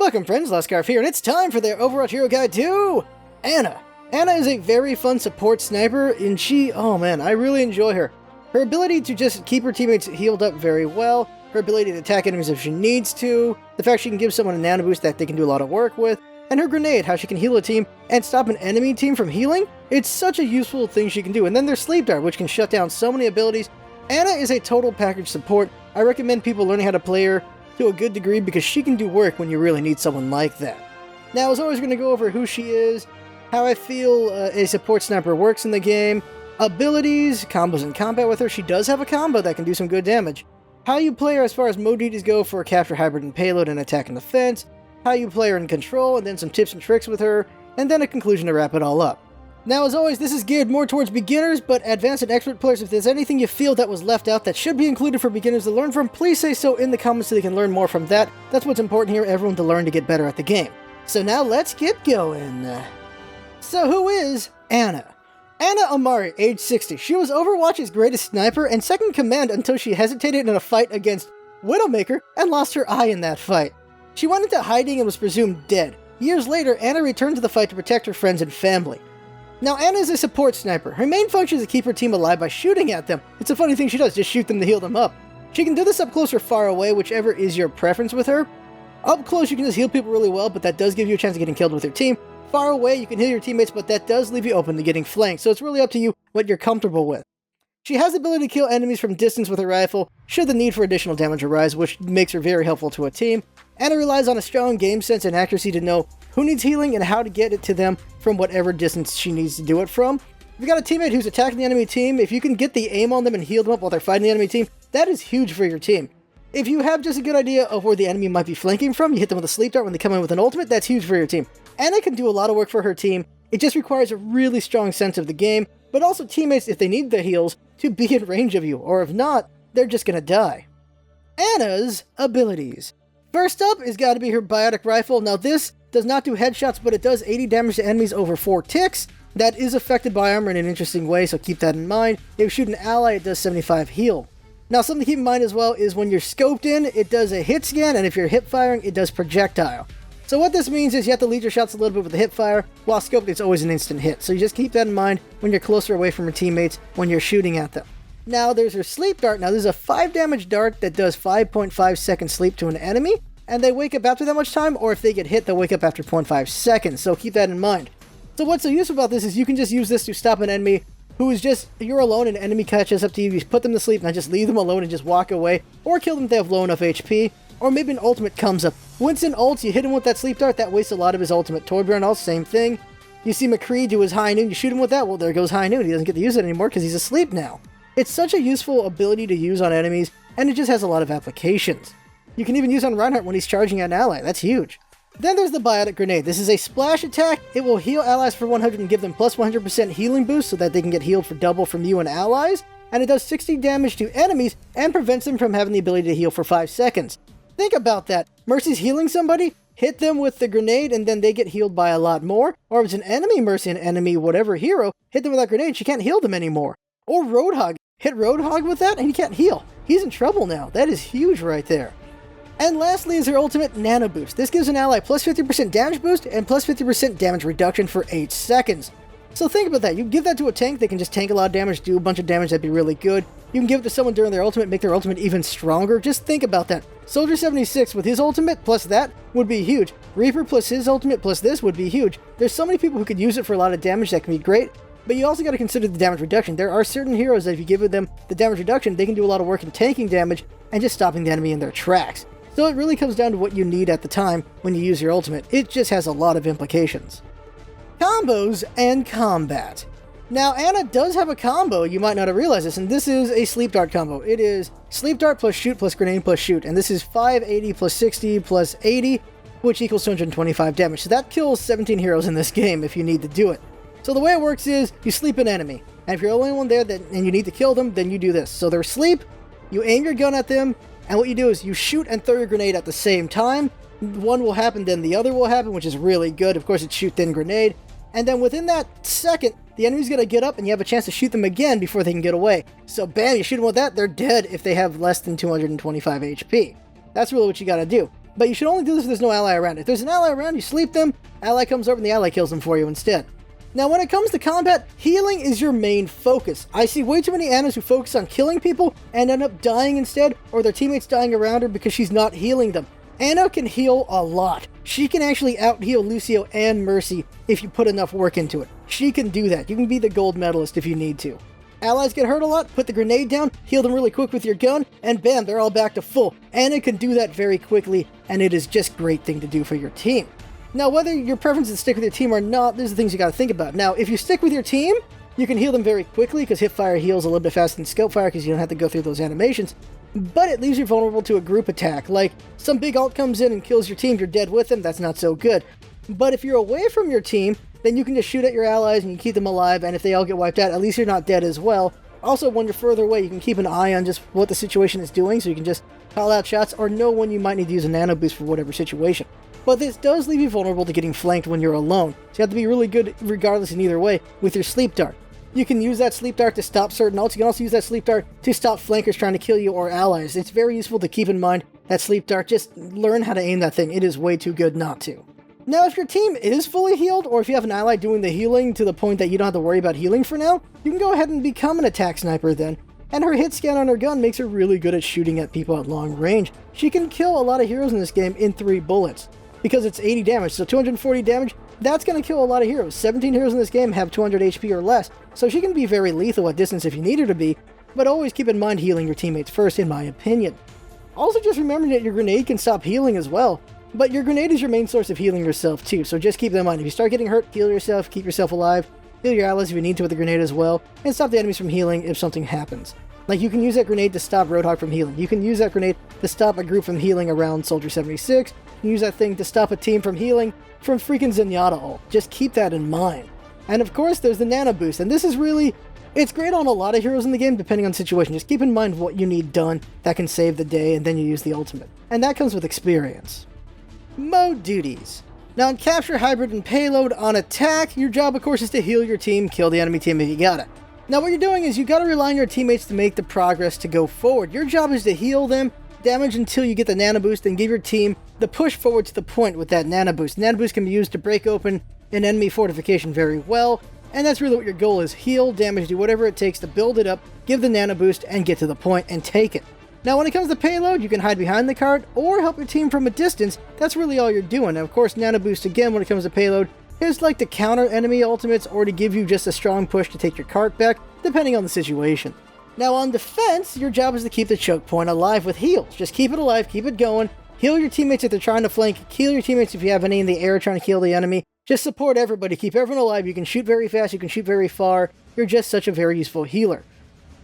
Welcome friends, LostScarf here, and it's time for their Overwatch Hero Guide to Ana. Ana is a very fun support sniper, and I really enjoy her. Her ability to just keep her teammates healed up very well, her ability to attack enemies if she needs to, the fact she can give someone a nano boost that they can do a lot of work with, and her grenade, how she can heal a team and stop an enemy team from healing. It's such a useful thing she can do. And then there's Sleep Dart, which can shut down so many abilities. Ana is a total package support. I recommend people learning how to play her to a good degree because she can do work when you really need someone like that. Now, as always, going to go over who she is, how I feel a support sniper works in the game, abilities, combos in combat with her. She does have a combo that can do some good damage. How you play her as far as mode duties go for capture, hybrid, and payload, and attack and defense. How you play her in control, and then some tips and tricks with her, and then a conclusion to wrap it all up. Now, as always, this is geared more towards beginners, but advanced and expert players, if there's anything you feel that was left out that should be included for beginners to learn from, please say so in the comments so they can learn more from that. That's what's important here, everyone to learn to get better at the game. So now let's get going. So who is Ana? Ana Amari, age 60. She was Overwatch's greatest sniper and second in command until she hesitated in a fight against Widowmaker and lost her eye in that fight. She went into hiding and was presumed dead. Years later, Ana returned to the fight to protect her friends and family. Now, Ana is a support sniper. Her main function is to keep her team alive by shooting at them. It's a funny thing she does, just shoot them to heal them up. She can do this up close or far away, whichever is your preference with her. Up close, you can just heal people really well, but that does give you a chance of getting killed with your team. Far away, you can heal your teammates, but that does leave you open to getting flanked, so it's really up to you what you're comfortable with. She has the ability to kill enemies from distance with her rifle, should the need for additional damage arise, which makes her very helpful to a team. Ana relies on a strong game sense and accuracy to know who needs healing and how to get it to them from whatever distance she needs to do it from. If you've got a teammate who's attacking the enemy team, if you can get the aim on them and heal them up while they're fighting the enemy team, that is huge for your team. If you have just a good idea of where the enemy might be flanking from, you hit them with a sleep dart when they come in with an ultimate, that's huge for your team. Ana can do a lot of work for her team. It just requires a really strong sense of the game, but also teammates, if they need the heals, to be in range of you, or if not, they're just gonna die. Ana's abilities. First up is got to be her biotic rifle. Now this does not do headshots, but it does 80 damage to enemies over 4 ticks. That is affected by armor in an interesting way, so keep that in mind. If you shoot an ally, it does 75 heal. Now something to keep in mind as well is when you're scoped in, it does a hit scan, and if you're hip firing, it does projectile. So what this means is you have to lead your shots a little bit with the hip fire, while scoped it's always an instant hit. So you just keep that in mind when you're closer away from your teammates when you're shooting at them. Now there's her sleep dart. Now this is a 5 damage dart that does 5.5 seconds sleep to an enemy, and they wake up after that much time, or if they get hit, they'll wake up after 0.5 seconds, so keep that in mind. So what's so useful about this is you can just use this to stop an enemy who is just, you're alone and an enemy catches up to you, you put them to sleep and just leave them alone and just walk away, or kill them if they have low enough HP, or maybe an ultimate comes up. Winston ults, you hit him with that sleep dart, that wastes a lot of his ultimate. Torbjorn ults, same thing. You see McCree do his high noon, you shoot him with that, well there goes high noon, he doesn't get to use it anymore because he's asleep now. It's such a useful ability to use on enemies, and it just has a lot of applications. You can even use on Reinhardt when he's charging an ally, that's huge. Then there's the biotic grenade. This is a splash attack. It will heal allies for 100 and give them plus 100% healing boost so that they can get healed for double from you and allies. And it does 60 damage to enemies and prevents them from having the ability to heal for 5 seconds. Think about that. Mercy's healing somebody, hit them with the grenade and then they get healed by a lot more. Or if it's an enemy Mercy, an enemy whatever hero, hit them with that grenade, she can't heal them anymore. Or Roadhog. Hit Roadhog with that and he can't heal. He's in trouble now. That is huge right there. And lastly is her ultimate Nano Boost. This gives an ally plus 50% damage boost and plus 50% damage reduction for 8 seconds. So think about that. You give that to a tank, they can just tank a lot of damage, do a bunch of damage, that'd be really good. You can give it to someone during their ultimate, make their ultimate even stronger. Just think about that. Soldier 76 with his ultimate plus that would be huge. Reaper plus his ultimate plus this would be huge. There's so many people who could use it for a lot of damage that can be great. But you also got to consider the damage reduction. There are certain heroes that if you give them the damage reduction, they can do a lot of work in tanking damage and just stopping the enemy in their tracks. So it really comes down to what you need at the time when you use your ultimate. It just has a lot of implications. Combos and combat. Now Ana does have a combo, you might not have realized this, and this is a sleep dart combo. It is sleep dart plus shoot plus grenade plus shoot, and this is 580 plus 60 plus 80, which equals 225 damage. So that kills 17 heroes in this game if you need to do it. So the way it works is you sleep an enemy, and if you're the only one there and you need to kill them, then you do this. So they're asleep, you aim your gun at them, and what you do is you shoot and throw your grenade at the same time. One will happen, then the other will happen, which is really good. Of course, it's shoot, then grenade. And then within that second, the enemy's going to get up and you have a chance to shoot them again before they can get away. So bam, you shoot them with that, they're dead if they have less than 225 HP. That's really what you got to do. But you should only do this if there's no ally around. If there's an ally around, you sleep them, ally comes over and the ally kills them for you instead. Now when it comes to combat, healing is your main focus. I see way too many Annas who focus on killing people and end up dying instead, or their teammates dying around her because she's not healing them. Anna can heal a lot. She can actually out-heal Lucio and Mercy if you put enough work into it. She can do that. You can be the gold medalist if you need to. Allies get hurt a lot, put the grenade down, heal them really quick with your gun, and bam, they're all back to full. Anna can do that very quickly, and it is just a great thing to do for your team. Now, whether your preference is to stick with your team or not, there's the things you gotta think about. Now, if you stick with your team, you can heal them very quickly, because hipfire heals a little bit faster than scope fire, because you don't have to go through those animations. But it leaves you vulnerable to a group attack. Like, some big ult comes in and kills your team, you're dead with them, that's not so good. But if you're away from your team, then you can just shoot at your allies and you keep them alive, and if they all get wiped out, at least you're not dead as well. Also, when you're further away, you can keep an eye on just what the situation is doing, so you can just call out shots or know when you might need to use a nano boost for whatever situation. But this does leave you vulnerable to getting flanked when you're alone, so you have to be really good regardless in either way with your sleep dart. You can use that sleep dart to stop certain ults. You can also use that sleep dart to stop flankers trying to kill you or allies. It's very useful to keep in mind that sleep dart. Just learn how to aim that thing. It is way too good not to. Now, if your team is fully healed, or if you have an ally doing the healing to the point that you don't have to worry about healing for now, you can go ahead and become an attack sniper then. And her hit scan on her gun makes her really good at shooting at people at long range. She can kill a lot of heroes in this game in 3 bullets, because it's 80 damage, so 240 damage, that's going to kill a lot of heroes. 17 heroes in this game have 200 HP or less, so she can be very lethal at distance if you need her to be, but always keep in mind healing your teammates first, in my opinion. Also, just remember that your grenade can stop healing as well. But your grenade is your main source of healing yourself too, so just keep that in mind. If you start getting hurt, heal yourself, keep yourself alive, heal your allies if you need to with the grenade as well, and stop the enemies from healing if something happens. Like, you can use that grenade to stop Roadhog from healing. You can use that grenade to stop a group from healing around Soldier 76. You can use that thing to stop a team from healing from freaking Zenyatta ult. Just keep that in mind. And of course, there's the Nano Boost, and this is really... it's great on a lot of heroes in the game, depending on the situation. Just keep in mind what you need done that can save the day, and then you use the ultimate. And that comes with experience. Mode duties. Now, in Capture, Hybrid, and Payload, on attack, your job, of course, is to heal your team, kill the enemy team if you got it. Now, what you're doing is you gotta rely on your teammates to make the progress to go forward. Your job is to heal them, damage until you get the Nano Boost, and give your team the push forward to the point with that Nano Boost. Nano Boost can be used to break open an enemy fortification very well, and that's really what your goal is. Heal, damage, do whatever it takes to build it up, give the Nano Boost, and get to the point and take it. Now, when it comes to payload, you can hide behind the cart or help your team from a distance. That's really all you're doing. Now, of course, Nano Boost, again, when it comes to payload, is like to counter enemy ultimates or to give you just a strong push to take your cart back, depending on the situation. Now, on defense, your job is to keep the choke point alive with heals. Just keep it alive, keep it going, heal your teammates if they're trying to flank, kill your teammates if you have any in the air trying to kill the enemy. Just support everybody, keep everyone alive. You can shoot very fast, you can shoot very far. You're just such a very useful healer.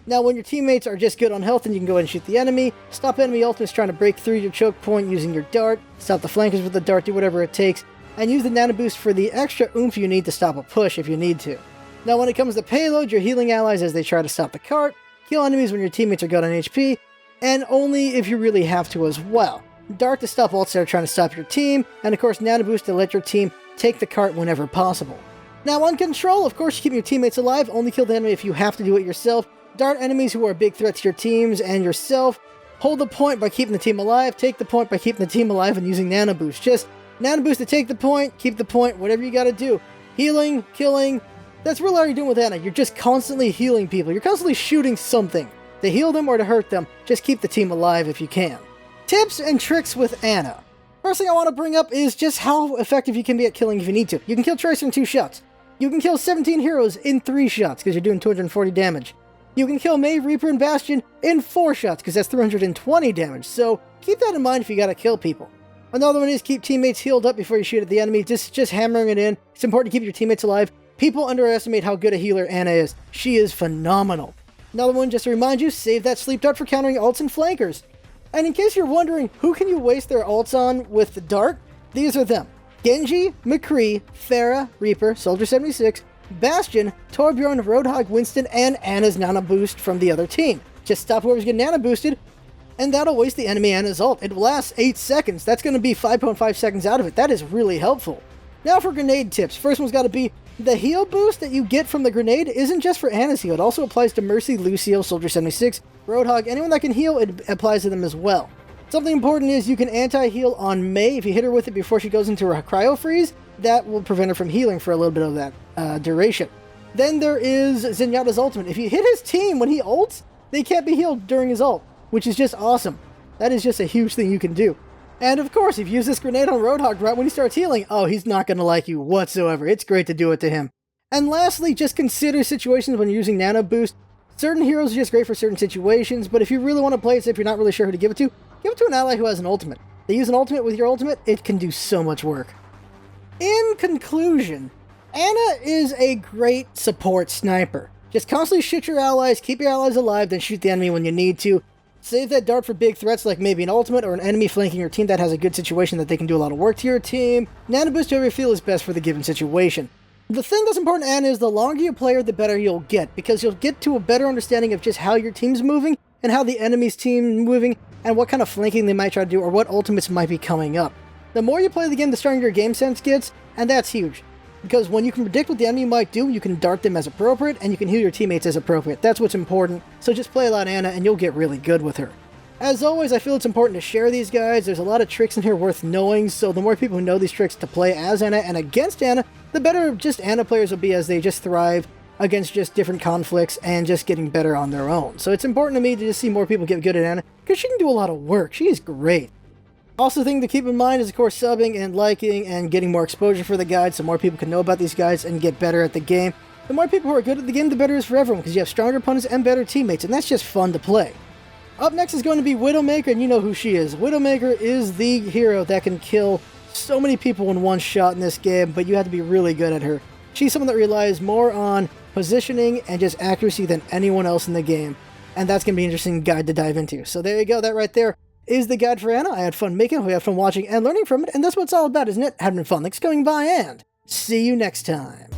Now, when your teammates are just good on health, then you can go ahead and shoot the enemy, stop enemy ultimates trying to break through your choke point using your dart, stop the flankers with the dart, do whatever it takes, and use the Nano Boost for the extra oomph you need to stop a push if you need to. Now, when it comes to payload, you're healing allies as they try to stop the cart, kill enemies when your teammates are good on HP, and only if you really have to as well. Dart to stop ults that are trying to stop your team, and of course Nano Boost to let your team take the cart whenever possible. Now, on control, of course, you keep your teammates alive, only kill the enemy if you have to do it yourself. Dart enemies who are a big threat to your teams and yourself. Hold the point by keeping the team alive. Take the point by keeping the team alive and using Nano Boost. Just Nano Boost to take the point, keep the point, whatever you gotta do. Healing, killing, that's really all you're doing with Ana. You're just constantly healing people. You're constantly shooting something to heal them or to hurt them. Just keep the team alive if you can. Tips and tricks with Ana. First thing I want to bring up is just how effective you can be at killing if you need to. You can kill Tracer in 2 shots. You can kill 17 heroes in 3 shots because you're doing 240 damage. You can kill May, Reaper, and Bastion in 4 shots, because that's 320 damage, so keep that in mind if you gotta kill people. Another one is keep teammates healed up before you shoot at the enemy, just hammering it in. It's important to keep your teammates alive. People underestimate how good a healer Ana is. She is phenomenal. Another one, just to remind you, save that sleep dart for countering ults and flankers. And in case you're wondering who can you waste their ults on with the dart, these are them. Genji, McCree, Pharah, Reaper, Soldier 76, Bastion, Torbjorn, Roadhog, Winston, and Ana's Nano Boost from the other team. Just stop whoever's getting Nano Boosted, and that'll waste the enemy Ana's ult. It lasts 8 seconds. That's going to be 5.5 seconds out of it. That is really helpful. Now for grenade tips. First one's got to be, the heal boost that you get from the grenade isn't just for Ana's heal. It also applies to Mercy, Lucio, Soldier 76, Roadhog, anyone that can heal, it applies to them as well. Something important is you can anti-heal on Mei. If you hit her with it before she goes into her cryo freeze, that will prevent her from healing for a little bit of that duration. Then there is Zenyatta's ultimate. If you hit his team when he ults, they can't be healed during his ult, which is just awesome. That is just a huge thing you can do. And of course, if you use this grenade on Roadhog right when he starts healing, oh, he's not going to like you whatsoever. It's great to do it to him. And lastly, just consider situations when you're using Nano Boost. Certain heroes are just great for certain situations, but if you really want to play it, if you're not really sure who to give it to an ally who has an ultimate. They use an ultimate with your ultimate, it can do so much work. In conclusion, Ana is a great support sniper. Just constantly shoot your allies, keep your allies alive, then shoot the enemy when you need to. Save that dart for big threats like maybe an ultimate or an enemy flanking your team that has a good situation that they can do a lot of work to your team. Nano Boost whoever you feel is best for the given situation. The thing that's important to Ana is the longer you play her, the better you'll get, because you'll get to a better understanding of just how your team's moving and how the enemy's team moving and what kind of flanking they might try to do or what ultimates might be coming up. The more you play the game, the stronger your game sense gets, and that's huge. Because when you can predict what the enemy might do, you can dart them as appropriate, and you can heal your teammates as appropriate. That's what's important, so just play a lot of Ana, and you'll get really good with her. As always, I feel it's important to share these guys. There's a lot of tricks in here worth knowing, so the more people who know these tricks to play as Ana and against Ana, the better just Ana players will be as they just thrive against just different conflicts and just getting better on their own. So it's important to me to just see more people get good at Ana, because she can do a lot of work. She is great. Also, the thing to keep in mind is, of course, subbing and liking and getting more exposure for the guides so more people can know about these guys and get better at the game. The more people who are good at the game, the better it is for everyone, because you have stronger opponents and better teammates, and that's just fun to play. Up next is going to be Widowmaker, and you know who she is. Widowmaker is the hero that can kill so many people in one shot in this game, but you have to be really good at her. She's someone that relies more on positioning and just accuracy than anyone else in the game, and that's going to be an interesting guide to dive into. So there you go, that right there is the guide for Ana. I had fun making it, we had fun watching and learning from it, and that's what it's all about, isn't it? Having fun. Thanks for coming by, and see you next time.